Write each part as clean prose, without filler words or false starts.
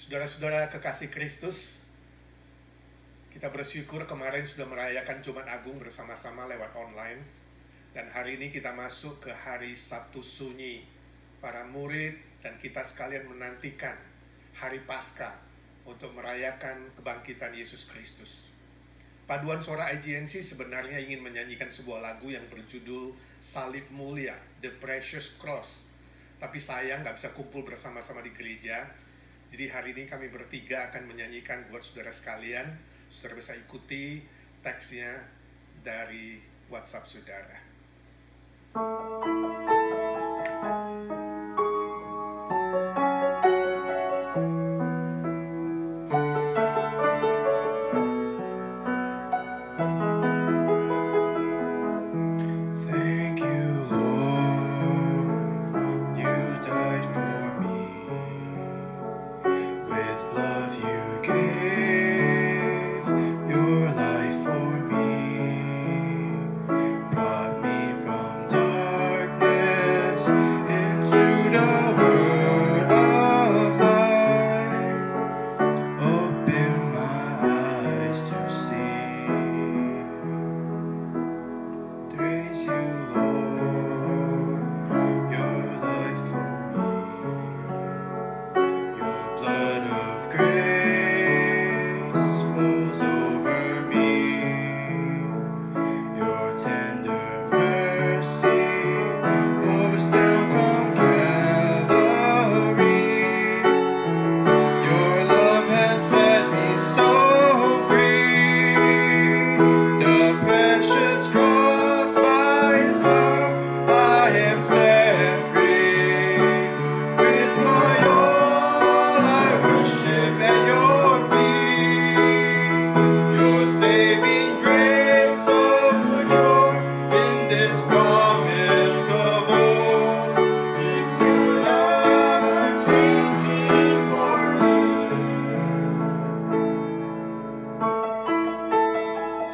Saudara-saudara kekasih Kristus, kita bersyukur kemarin sudah merayakan Jumat Agung bersama-sama lewat online. Dan hari ini kita masuk ke hari Sabtu Sunyi. Para murid dan kita sekalian menantikan hari Paskah untuk merayakan kebangkitan Yesus Kristus. Paduan Suara IGNC sebenarnya ingin menyanyikan sebuah lagu yang berjudul Salib Mulia, The Precious Cross. Tapi sayang nggak bisa kumpul bersama-sama di gereja. Jadi hari ini kami bertiga akan menyanyikan buat saudara sekalian. Saudara bisa ikuti teksnya dari WhatsApp saudara.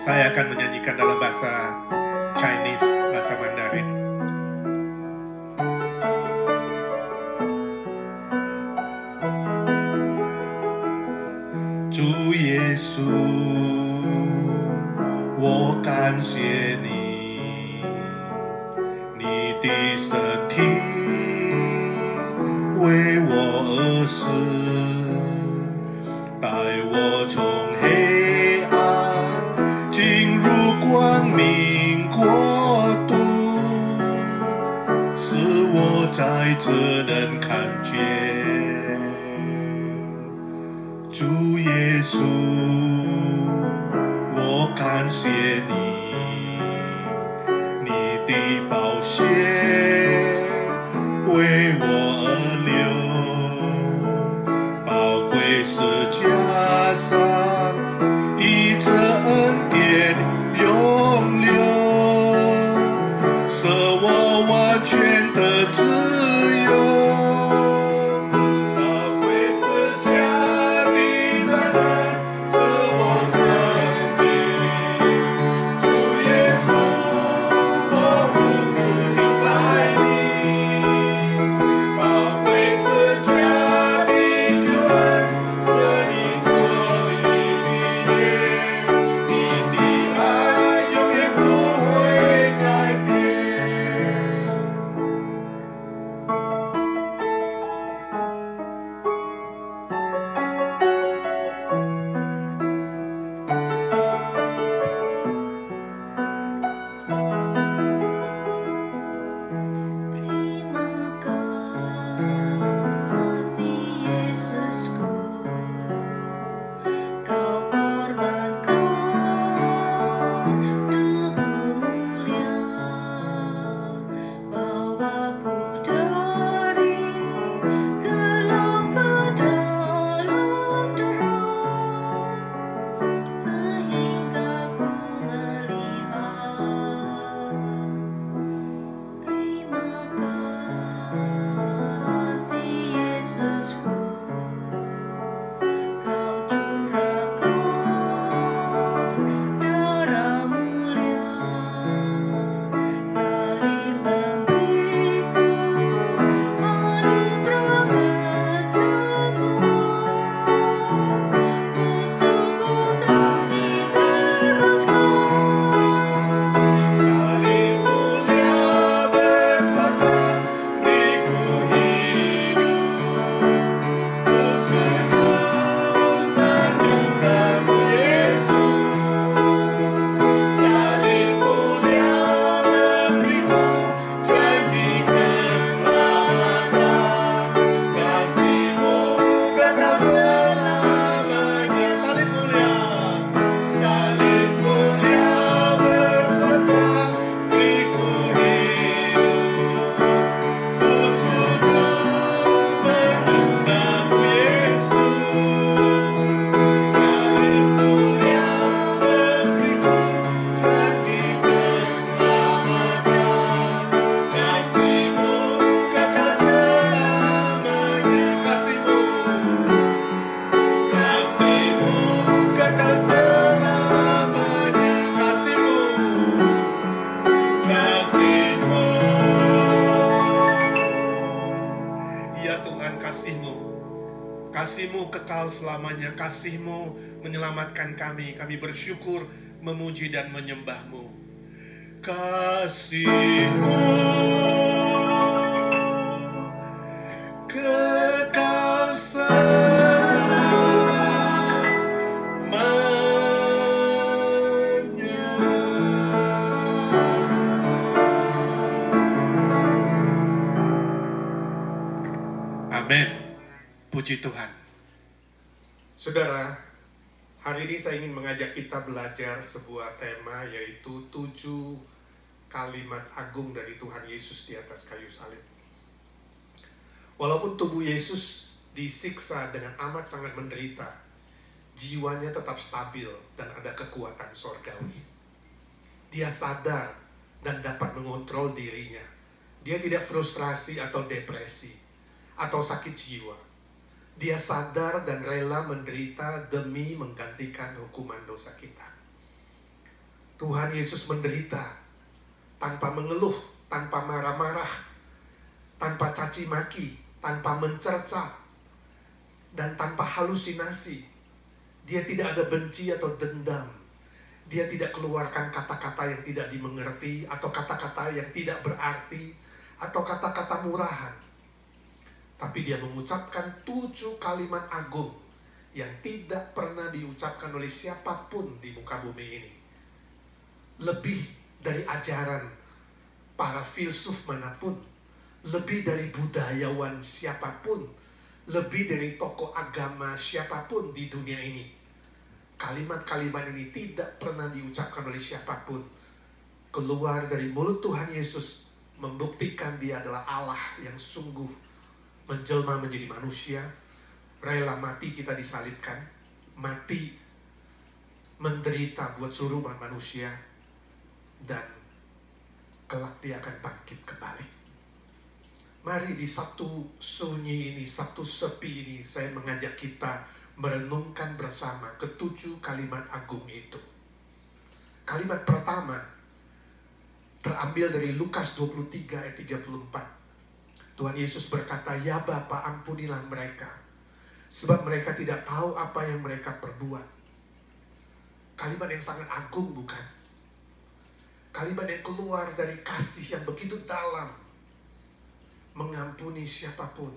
Saya akan menyanyikan dalam bahasa Chinese, bahasa Mandarin. 주耶稣，我感谢你，你的身体为我而死，带我从黑暗进入光明国度，使我在这能看见主耶稣，我感谢你，你的宝血为我而流，宝贵是加上以这恩典永留，使我完全的自由。宝贵是加的恩，赐我生命，主 kasih-Mu. Kasih-Mu kekal selamanya, kasih-Mu menyelamatkan kami. Kami bersyukur, memuji dan menyembah-Mu. Kasih-Mu kekal Amin. Puji Tuhan. Saudara, hari ini saya ingin mengajak kita belajar sebuah tema, yaitu 7 kalimat agung dari Tuhan Yesus di atas kayu salib. Walaupun tubuh Yesus disiksa dengan amat sangat menderita, jiwanya tetap stabil dan ada kekuatan sorgawi. Dia sadar dan dapat mengontrol dirinya. Dia tidak frustrasi atau depresi atau sakit jiwa. Dia sadar dan rela menderita demi menggantikan hukuman dosa kita. Tuhan Yesus menderita tanpa mengeluh, tanpa marah-marah, tanpa caci maki, tanpa mencerca, dan tanpa halusinasi. Dia tidak ada benci atau dendam. Dia tidak keluarkan kata-kata yang tidak dimengerti, atau kata-kata yang tidak berarti, atau kata-kata murahan. Tapi dia mengucapkan 7 kalimat agung yang tidak pernah diucapkan oleh siapapun di muka bumi ini. Lebih dari ajaran para filsuf manapun, lebih dari budayawan siapapun, lebih dari tokoh agama siapapun di dunia ini. Kalimat-kalimat ini tidak pernah diucapkan oleh siapapun. Keluar dari mulut Tuhan Yesus, membuktikan dia adalah Allah yang sungguh menjelma menjadi manusia, rela mati kita disalibkan, mati menderita buat seluruh umat manusia, dan kelak dia akan bangkit kembali. Mari di Sabtu sunyi ini, Sabtu sepi ini, saya mengajak kita merenungkan bersama ke-7 kalimat agung itu. Kalimat pertama terambil dari Lukas 23 ayat 34. Tuhan Yesus berkata, "Ya Bapa, ampunilah mereka, sebab mereka tidak tahu apa yang mereka perbuat." Kalimat yang sangat agung, bukan? Kalimat yang keluar dari kasih yang begitu dalam, mengampuni siapapun,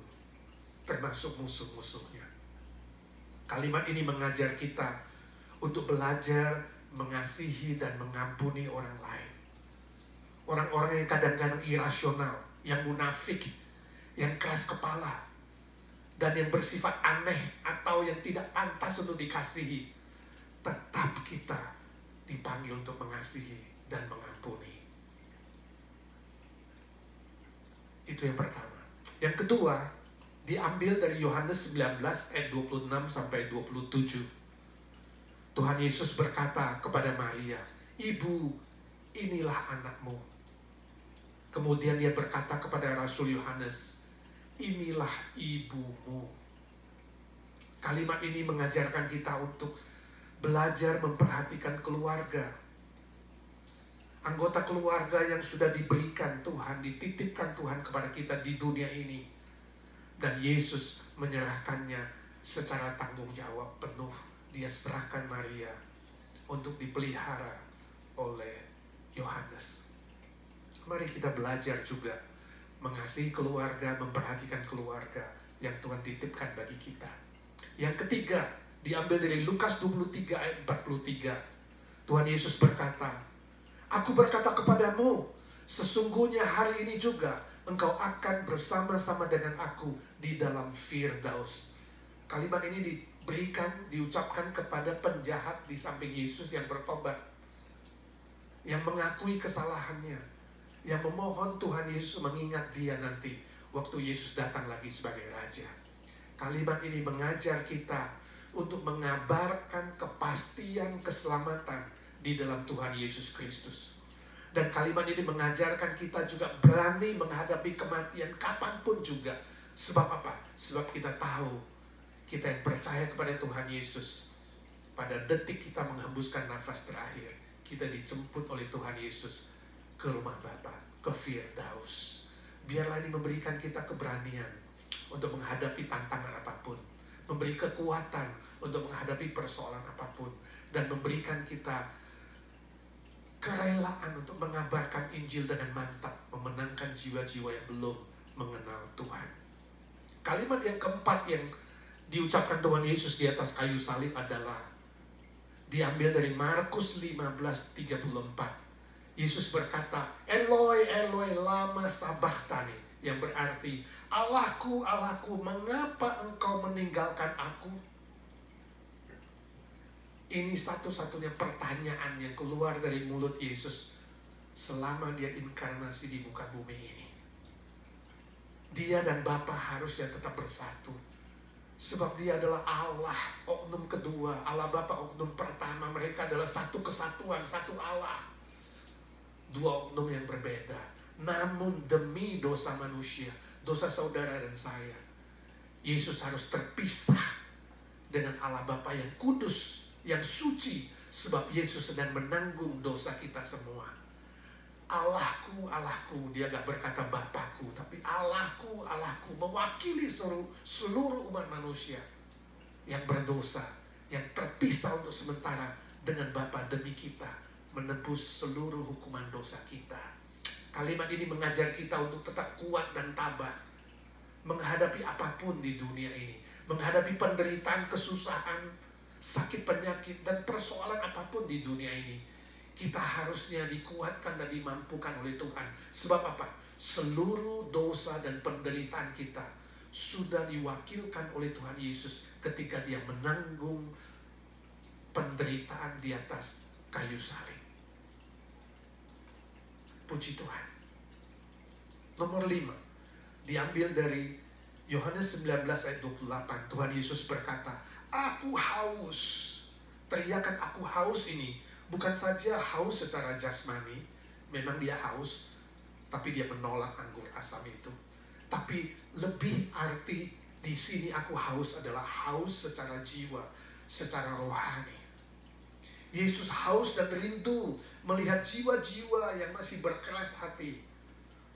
termasuk musuh-musuhnya. Kalimat ini mengajar kita untuk belajar mengasihi dan mengampuni orang lain. Orang-orang yang kadang-kadang irasional, yang munafik, yang keras kepala, dan yang bersifat aneh atau yang tidak pantas untuk dikasihi, tetap kita dipanggil untuk mengasihi dan mengampuni. Itu yang pertama. Yang kedua, diambil dari Yohanes 19 ayat 26 sampai 27. Tuhan Yesus berkata kepada Maria, "Ibu, inilah anakmu." Kemudian dia berkata kepada Rasul Yohanes, "Inilah ibumu." Kalimat ini mengajarkan kita untuk belajar memperhatikan keluarga. Anggota keluarga yang sudah diberikan Tuhan, dititipkan Tuhan kepada kita di dunia ini. Dan Yesus menyerahkannya secara tanggung jawab penuh. Dia serahkan Maria untuk dipelihara oleh Yohanes. Mari kita belajar juga mengasihi keluarga, memperhatikan keluarga yang Tuhan titipkan bagi kita. Yang ketiga, diambil dari Lukas 23 ayat 43. Tuhan Yesus berkata, "Aku berkata kepadamu, sesungguhnya hari ini juga engkau akan bersama-sama dengan aku di dalam Firdaus." Kalimat ini diucapkan kepada penjahat di samping Yesus yang bertobat, yang mengakui kesalahannya, yang memohon Tuhan Yesus mengingat dia nanti waktu Yesus datang lagi sebagai Raja. Kalimat ini mengajar kita untuk mengabarkan kepastian keselamatan di dalam Tuhan Yesus Kristus. Dan kalimat ini mengajarkan kita juga berani menghadapi kematian kapanpun juga. Sebab apa? Sebab kita tahu, kita yang percaya kepada Tuhan Yesus, pada detik kita menghembuskan nafas terakhir, kita dijemput oleh Tuhan Yesus ke rumah Bapa, ke Firdaus. Biarlah ini memberikan kita keberanian untuk menghadapi tantangan apapun, memberi kekuatan untuk menghadapi persoalan apapun, dan memberikan kita kerelaan untuk mengabarkan Injil dengan mantap, memenangkan jiwa-jiwa yang belum mengenal Tuhan. Kalimat yang keempat yang diucapkan Tuhan Yesus di atas kayu salib adalah diambil dari Markus 15:34. Yesus berkata, Eloi, Eloi, lama sabachthani, yang berarti, Allahku, Allahku, mengapa engkau meninggalkan aku? Ini satu-satunya pertanyaan yang keluar dari mulut Yesus selama dia inkarnasi di muka bumi ini. Dia dan Bapa harusnya tetap bersatu. Sebab dia adalah Allah, oknum kedua, Allah Bapa oknum pertama. Mereka adalah satu kesatuan, satu Allah. Dua oknum yang berbeda. Namun demi dosa manusia, dosa saudara dan saya, Yesus harus terpisah dengan Allah Bapa yang kudus, yang suci. Sebab Yesus sedang menanggung dosa kita semua. Allahku, Allahku, dia gak berkata Bapakku, tapi Allahku, Allahku, mewakili seluruh umat manusia yang berdosa, yang terpisah untuk sementara dengan Bapa demi kita, menebus seluruh hukuman dosa kita. Kalimat ini mengajar kita untuk tetap kuat dan tabah menghadapi apapun di dunia ini, menghadapi penderitaan, kesusahan, sakit, penyakit, dan persoalan apapun di dunia ini. Kita harusnya dikuatkan dan dimampukan oleh Tuhan. Sebab apa? Seluruh dosa dan penderitaan kita sudah diwakilkan oleh Tuhan Yesus ketika dia menanggung penderitaan di atas kayu salib. Puji Tuhan. Nomor 5, diambil dari Yohanes 19 ayat 28. Tuhan Yesus berkata, aku haus. Teriakan aku haus ini bukan saja haus secara jasmani, memang dia haus, tapi dia menolak anggur asam itu. Tapi lebih arti di sini aku haus adalah haus secara jiwa, secara rohani. Yesus haus dan rindu melihat jiwa-jiwa yang masih berkeras hati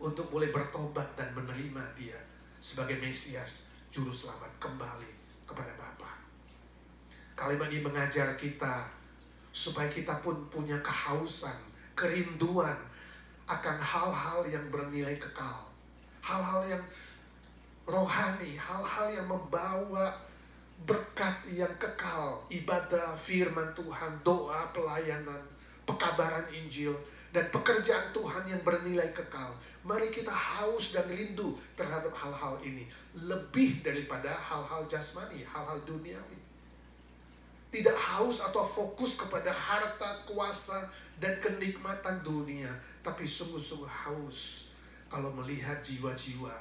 untuk boleh bertobat dan menerima dia sebagai Mesias, Juru Selamat kembali kepada Bapa. Kalimat ini mengajar kita supaya kita pun punya kehausan, kerinduan akan hal-hal yang bernilai kekal. Hal-hal yang rohani, hal-hal yang membawa berkat yang kekal. Ibadah, firman Tuhan, doa, pelayanan, pekabaran Injil, dan pekerjaan Tuhan yang bernilai kekal. Mari kita haus dan rindu terhadap hal-hal ini. Lebih daripada hal-hal jasmani, hal-hal duniawi. Tidak haus atau fokus kepada harta, kuasa, dan kenikmatan dunia, tapi sungguh-sungguh haus kalau melihat jiwa-jiwa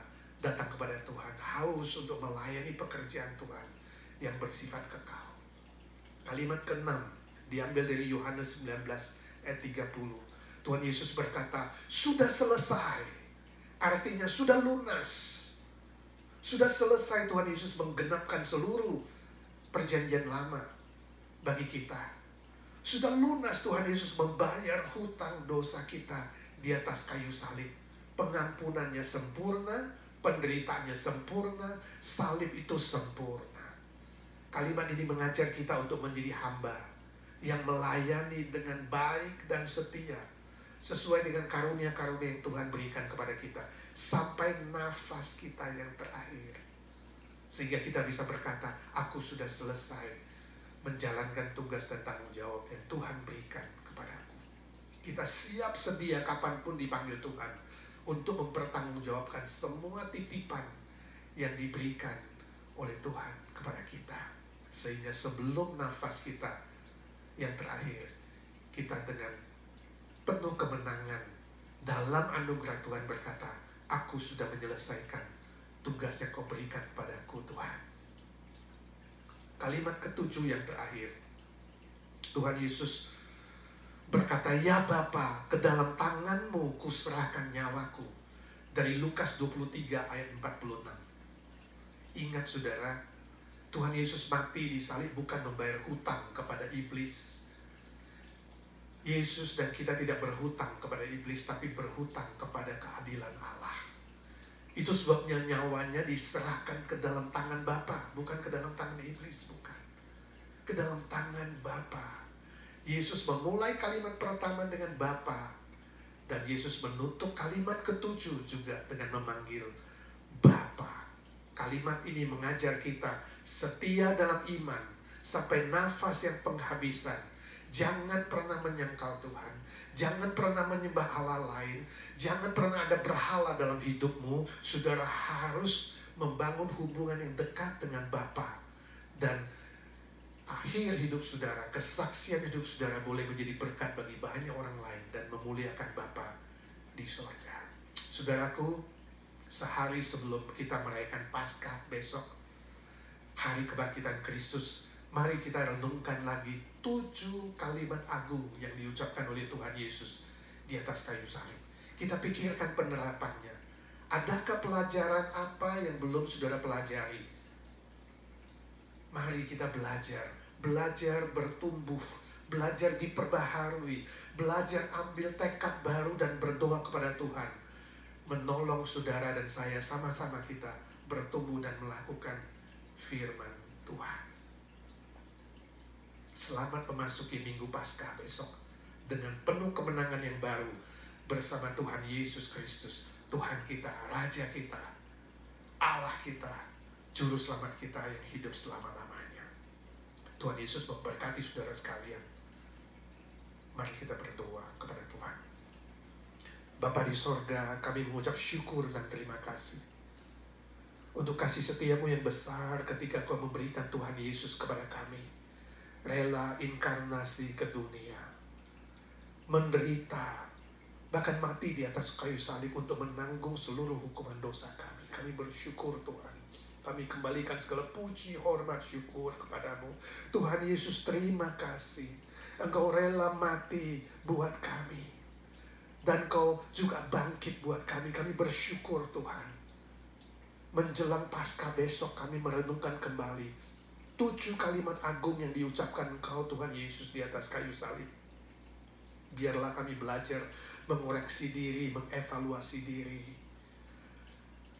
datang kepada Tuhan, haus untuk melayani pekerjaan Tuhan yang bersifat kekal. Kalimat ke-6 diambil dari Yohanes 19 ayat 30. Tuhan Yesus berkata, sudah selesai. Artinya sudah lunas. Sudah selesai. Tuhan Yesus menggenapkan seluruh perjanjian lama bagi kita. Sudah lunas Tuhan Yesus membayar hutang dosa kita di atas kayu salib. Pengampunannya sempurna, penderitaannya sempurna, salib itu sempurna. Kalimat ini mengajar kita untuk menjadi hamba yang melayani dengan baik dan setia sesuai dengan karunia-karunia yang Tuhan berikan kepada kita sampai nafas kita yang terakhir, sehingga kita bisa berkata, aku sudah selesai menjalankan tugas dan tanggung jawab yang Tuhan berikan kepadaku. Kita siap sedia kapanpun dipanggil Tuhan untuk mempertanggungjawabkan semua titipan yang diberikan oleh Tuhan kepada kita. Sehingga sebelum nafas kita yang terakhir, kita dengan penuh kemenangan dalam anugerah Tuhan berkata, aku sudah menyelesaikan tugas yang kau berikan kepadaku Tuhan. Kalimat ke-7 yang terakhir, Tuhan Yesus berkata, ya Bapa, ke dalam tanganmu kuserahkan nyawaku. Dari Lukas 23 ayat 46. Ingat saudara, Tuhan Yesus mati di salib bukan membayar hutang kepada iblis. Yesus dan kita tidak berhutang kepada iblis, tapi berhutang kepada keadilan Allah. Itu sebabnya nyawanya diserahkan ke dalam tangan Bapa, bukan ke dalam tangan iblis, bukan. Ke dalam tangan Bapa. Yesus memulai kalimat pertama dengan Bapa, dan Yesus menutup kalimat ketujuh juga dengan memanggil Bapa. Kalimat ini mengajar kita setia dalam iman sampai nafas yang penghabisan. Jangan pernah menyangkal Tuhan. Jangan pernah menyembah Allah lain. Jangan pernah ada berhala dalam hidupmu. Saudara harus membangun hubungan yang dekat dengan Bapa. Dan akhir hidup saudara, kesaksian hidup saudara boleh menjadi berkat bagi banyak orang lain dan memuliakan Bapa di sorga. Saudaraku, sehari sebelum kita merayakan Paskah besok, hari kebangkitan Kristus, mari kita renungkan lagi 7 kalimat agung yang diucapkan oleh Tuhan Yesus di atas kayu salib. Kita pikirkan penerapannya. Adakah pelajaran apa yang belum saudara pelajari? Mari kita belajar bertumbuh, belajar diperbaharui, belajar ambil tekad baru dan berdoa kepada Tuhan. Menolong saudara dan saya sama-sama kita bertumbuh dan melakukan firman Tuhan. Selamat memasuki Minggu Paskah besok dengan penuh kemenangan yang baru bersama Tuhan Yesus Kristus, Tuhan kita, Raja kita, Allah kita, Juru Selamat kita yang hidup selama-lamanya. Tuhan Yesus memberkati saudara sekalian. Mari kita berdoa kepada Tuhan. Bapa di sorga, kami mengucap syukur dan terima kasih untuk kasih setiamu yang besar ketika Kau memberikan Tuhan Yesus kepada kami. Rela inkarnasi ke dunia, menderita, bahkan mati di atas kayu salib untuk menanggung seluruh hukuman dosa kami. Kami bersyukur Tuhan. Kami kembalikan segala puji, hormat, syukur kepadamu. Tuhan Yesus, terima kasih. Engkau rela mati buat kami. Dan Kau juga bangkit buat kami. Kami bersyukur Tuhan. Menjelang Paskah besok kami merenungkan kembali 7 kalimat agung yang diucapkan Engkau Tuhan Yesus di atas kayu salib. Biarlah kami belajar mengoreksi diri, mengevaluasi diri.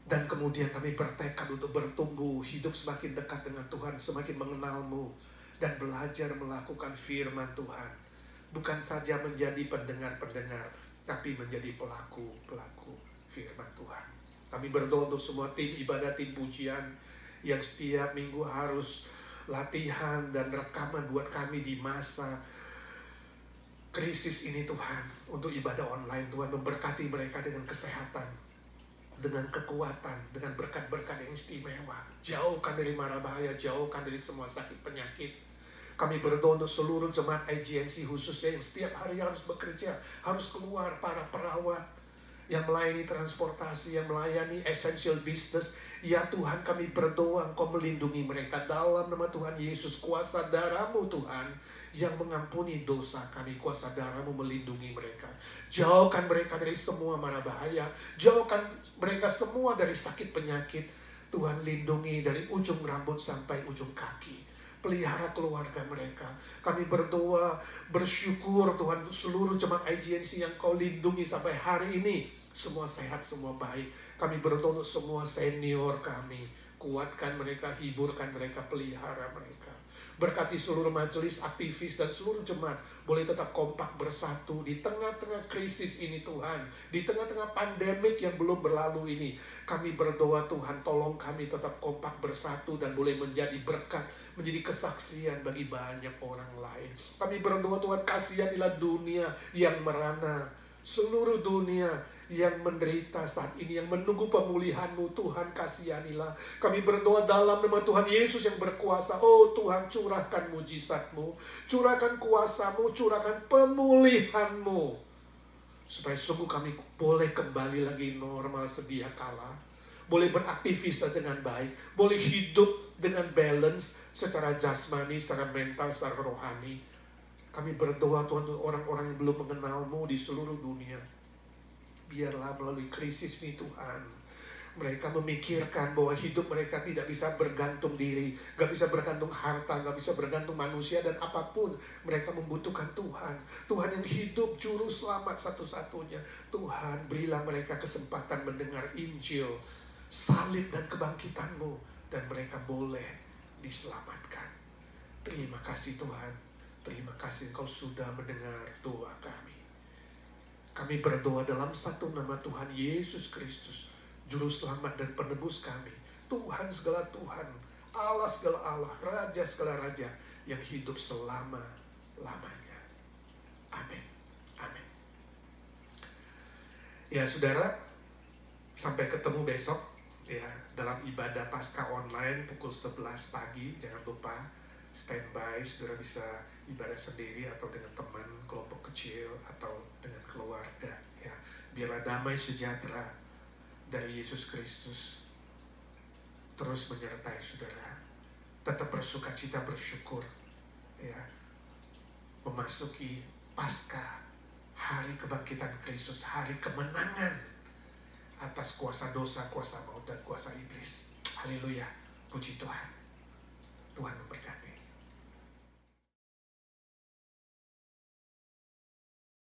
Dan kemudian kami bertekad untuk bertumbuh, hidup semakin dekat dengan Tuhan, semakin mengenal-Mu, dan belajar melakukan firman Tuhan. Bukan saja menjadi pendengar-pendengar, tapi menjadi pelaku-pelaku firman Tuhan. Kami berdoa untuk semua tim ibadah, tim pujian, yang setiap minggu harus latihan dan rekaman buat kami di masa krisis ini Tuhan. Untuk ibadah online, Tuhan memberkati mereka dengan kesehatan, dengan kekuatan, dengan berkat-berkat yang istimewa. Jauhkan dari mara bahaya, jauhkan dari semua sakit penyakit. Kami berdoa untuk seluruh jemaat IGNC khususnya yang setiap hari harus bekerja, harus keluar, para perawat yang melayani transportasi, yang melayani essential business. Ya Tuhan, kami berdoa Engkau melindungi mereka dalam nama Tuhan Yesus. Kuasa darah-Mu Tuhan yang mengampuni dosa kami, kuasa darah-Mu melindungi mereka. Jauhkan mereka dari semua mara bahaya, jauhkan mereka semua dari sakit penyakit. Tuhan, lindungi dari ujung rambut sampai ujung kaki. Pelihara keluarga mereka. Kami berdoa, bersyukur Tuhan untuk seluruh jemaat IGNC yang Kau lindungi sampai hari ini. Semua sehat, semua baik. Kami berdoa untuk semua senior kami. Kuatkan mereka, hiburkan mereka, pelihara mereka. Berkati seluruh majelis, aktivis, dan seluruh jemaat boleh tetap kompak bersatu di tengah-tengah krisis ini Tuhan. Di tengah-tengah pandemik yang belum berlalu ini. Kami berdoa Tuhan, tolong kami tetap kompak bersatu dan boleh menjadi berkat, menjadi kesaksian bagi banyak orang lain. Kami berdoa Tuhan, kasihanilah dunia yang merana, seluruh dunia yang menderita saat ini, yang menunggu pemulihan-Mu. Tuhan, kasihanilah. Kami berdoa dalam nama Tuhan Yesus yang berkuasa. Oh Tuhan, curahkan mujizat-Mu, curahkan kuasa-Mu, curahkan pemulihan-Mu, supaya sungguh kami boleh kembali lagi normal sedia kala, boleh beraktivitas dengan baik, boleh hidup dengan balance secara jasmani, secara mental, secara rohani. Kami berdoa Tuhan untuk orang-orang yang belum mengenal-Mu di seluruh dunia. Biarlah melalui krisis ini Tuhan, mereka memikirkan bahwa hidup mereka tidak bisa bergantung diri, gak bisa bergantung harta, gak bisa bergantung manusia dan apapun. Mereka membutuhkan Tuhan. Tuhan yang hidup, juru selamat satu-satunya. Tuhan, berilah mereka kesempatan mendengar Injil salib dan kebangkitan-Mu, dan mereka boleh diselamatkan. Terima kasih Tuhan. Terima kasih Engkau sudah mendengar doa kami. Kami berdoa dalam satu nama Tuhan Yesus Kristus, Juru Selamat dan Penebus kami, Tuhan segala Tuhan, Allah segala Allah, Raja segala Raja, yang hidup selama-lamanya. Amin. Amin. Ya saudara, sampai ketemu besok ya dalam ibadah Paskah online pukul 11 pagi. Jangan lupa standby, saudara bisa ibadah sendiri atau dengan teman, kelompok kecil, atau dengan keluarga. Ya, biarlah damai sejahtera dari Yesus Kristus terus menyertai saudara. Tetap bersukacita, bersyukur, ya, memasuki Paskah, hari kebangkitan Kristus, hari kemenangan atas kuasa dosa, kuasa maut, dan kuasa iblis. Haleluya, puji Tuhan.